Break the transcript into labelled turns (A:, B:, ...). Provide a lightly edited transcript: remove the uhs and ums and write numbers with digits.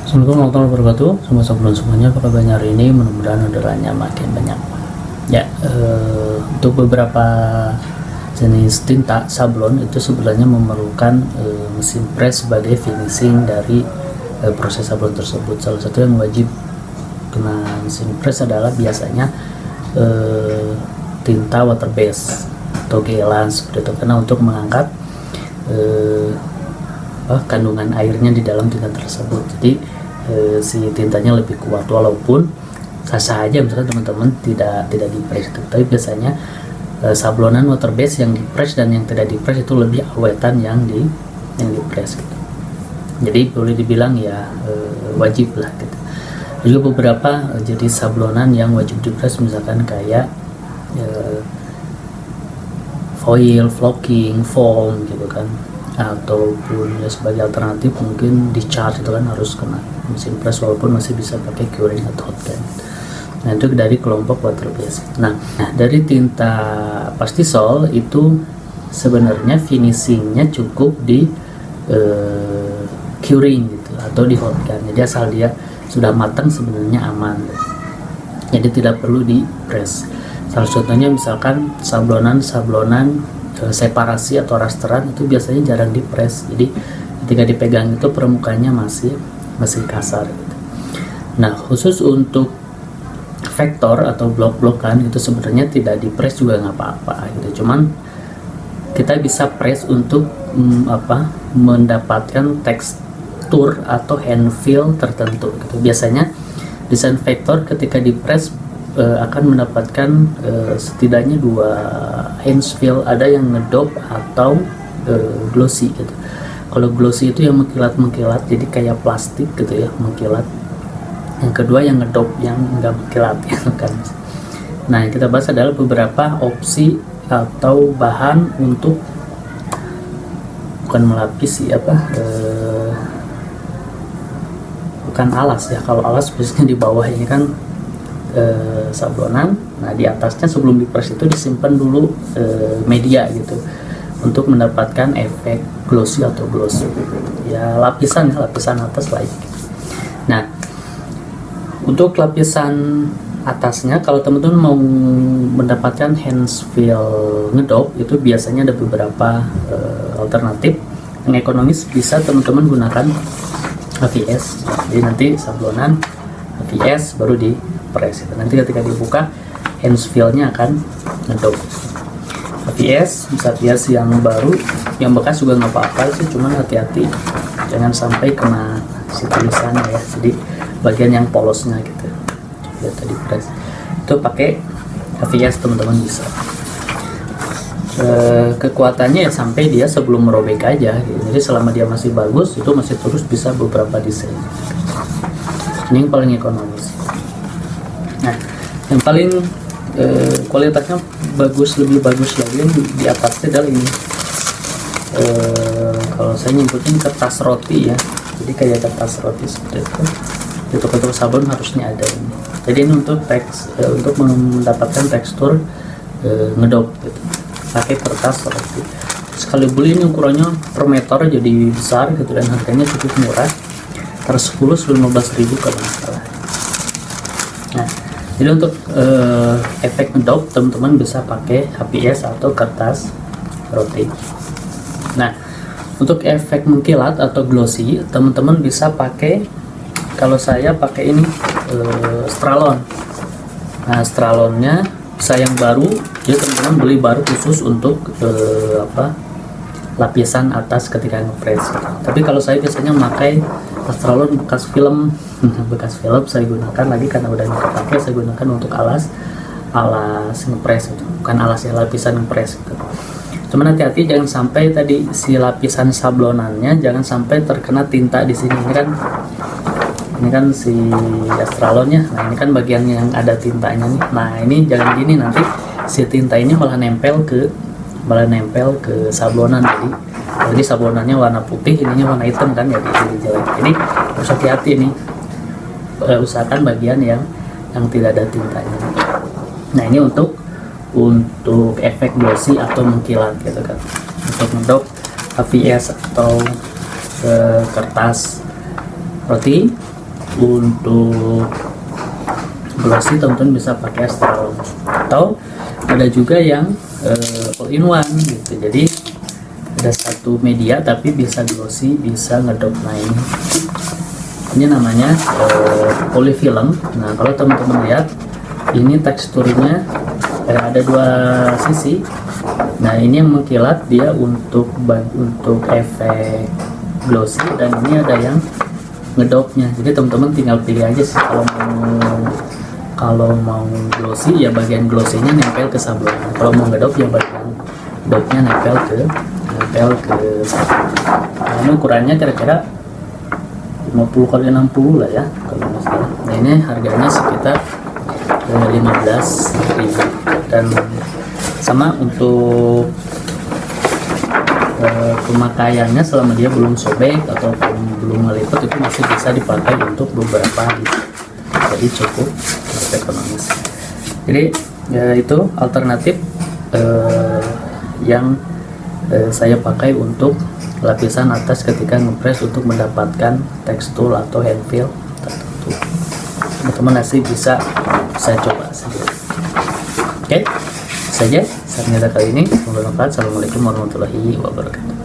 A: Assalamualaikum warahmatullahi wabarakatuh. Sahabat semuanya, apa kabarnya hari ini? Mudah-mudahan orderannya makin banyak. Ya, untuk beberapa jenis tinta sablon itu sebenarnya memerlukan mesin press sebagai finishing dari proses sablon tersebut. Salah satu yang wajib kena mesin press adalah biasanya tinta water base atau gelan seperti itu, karena untuk mengangkat kandungan airnya di dalam tinta tersebut. Jadi si tintanya lebih kuat, walaupun sah-sah aja misalkan teman-teman tidak di press gitu. Tapi biasanya sablonan water base yang di press dan yang tidak di press itu lebih awetan yang di press gitu. Jadi boleh dibilang ya wajib lah gitu. Juga beberapa jadi sablonan yang wajib di press, misalkan kayak foil, flocking, foam gitu kan, ataupun ya sebagai alternatif mungkin di charge itu kan harus kena mesin press, walaupun masih bisa pakai curing atau hot band. Nah, itu dari kelompok water base. Nah, dari tinta pastisol itu sebenarnya finishingnya cukup di curing gitu atau di hot gun. Jadi asal dia sudah matang sebenarnya aman. Jadi tidak perlu di press. Salah contohnya misalkan sablonan separasi atau rasteran itu biasanya jarang di press. Jadi ketika dipegang itu permukaannya masih kasar gitu. Nah, khusus untuk vektor atau blok-blokan itu sebenarnya tidak di press juga nggak apa-apa gitu. Cuman kita bisa press untuk mendapatkan tekstur atau hand feel tertentu gitu. Biasanya desain vektor ketika di press akan mendapatkan setidaknya dua hand feel, ada yang ngedop atau glossy gitu. Kalau glossy itu yang mengkilat-mengkilat, jadi kayak plastik gitu ya, mengkilat. Yang kedua yang ngedop, yang enggak mengkilat gitu kan. Nah, yang kita bahas adalah beberapa opsi atau bahan untuk bukan melapisi bukan alas ya. Kalau alas biasanya di bawah ini kan sablonan. Nah, di atasnya sebelum dipress itu disimpan dulu media gitu untuk mendapatkan efek glossy atau gloss ya, lapisan atas lah. Nah, untuk lapisan atasnya kalau teman-teman mau mendapatkan hands feel ngedop itu biasanya ada beberapa alternatif. Yang ekonomis bisa teman-teman gunakan AVS. Jadi nanti sablonan AVS baru di press. Nanti ketika dibuka hands feel-nya akan ngedop. AVS bisa bias yang baru, yang bekas juga nggak apa-apa sih, cuman hati-hati jangan sampai kena si tulisannya ya. Jadi bagian yang polosnya gitu ya tadi press itu pakai AVS teman-teman bisa. Kekuatannya ya sampai dia sebelum merobek aja gitu. Jadi selama dia masih bagus itu masih terus bisa beberapa desain. Ini yang paling ekonomis. Nah, yang paling kualitasnya lebih bagus lagi yang di atasnya adalah ini. Kalau saya nyebutin kertas roti ya, jadi kayak kertas roti seperti itu. Di toko-toko sabun harusnya ada ini. Jadi ini untuk untuk mendapatkan tekstur ngedop gitu. Pakai kertas roti. Sekali beli ini ukurannya per meter jadi besar gitu, dan harganya cukup murah. Per 10-15 ribu kalau nggak salah. Nah, jadi untuk efek ngedop teman-teman bisa pakai HPS atau kertas roti. Nah, untuk efek mengkilat atau glossy teman-teman bisa pakai, kalau saya pakai ini Stralon. Nah, Stralonnya bisa yang baru, jadi teman-teman beli baru khusus untuk lapisan atas ketika ngepress. Tapi kalau saya biasanya memakai Stralon bekas film saya gunakan lagi karena udah nggak pakai. Saya gunakan untuk alas ngepress itu, bukan alas ya, lapisan ngepress gitu. Cuman hati-hati jangan sampai tadi si lapisan sablonannya jangan sampai terkena tinta di sini. Ini kan si Stralonnya. Nah, ini kan bagian yang ada tintanya nih. Nah, ini jangan gini, nanti si tinta ini malah nempel ke sablonan. Jadi sablonannya warna putih, ininya warna hitam kan, jadi jelek. Jadi harus hati-hati nih. Usahakan bagian yang tidak ada tintanya. Nah, ini untuk efek glossy atau mengkilat gitu kan. Untuk ngedop AVS atau kertas roti untuk glossy teman-teman bisa pakai astral, atau ada juga yang all in one gitu. Jadi ada satu media tapi bisa glossy, bisa ngedrop. Nah ini namanya polyfilm. Nah kalau teman-teman lihat ini teksturnya ada dua sisi. Nah ini yang mengkilat dia untuk efek glossy, dan ini ada yang ngedopnya. Jadi teman-teman tinggal pilih aja sih, kalau mau glossy ya bagian glossy-nya nempel ke sablon. Kalau mau ngedop ya bagian dopnya nempel ke sablon. Nah ini ukurannya kira-kira 50x60 lah ya kalau nggak salah. Nah ini harganya sekitar 15.000, dan sama untuk pemakaiannya selama dia belum sobek ataupun belum melipet itu masih bisa dipakai untuk beberapa hari. Jadi cukup ekonomis. Jadi ya itu alternatif yang saya pakai untuk lapisan atas ketika ngepres untuk mendapatkan tekstur atau hand feel tertentu. Teman-teman masih bisa saya coba sendiri. Oke, saja saat kali ini. Semoga bermanfaat. Assalamualaikum warahmatullahi wabarakatuh.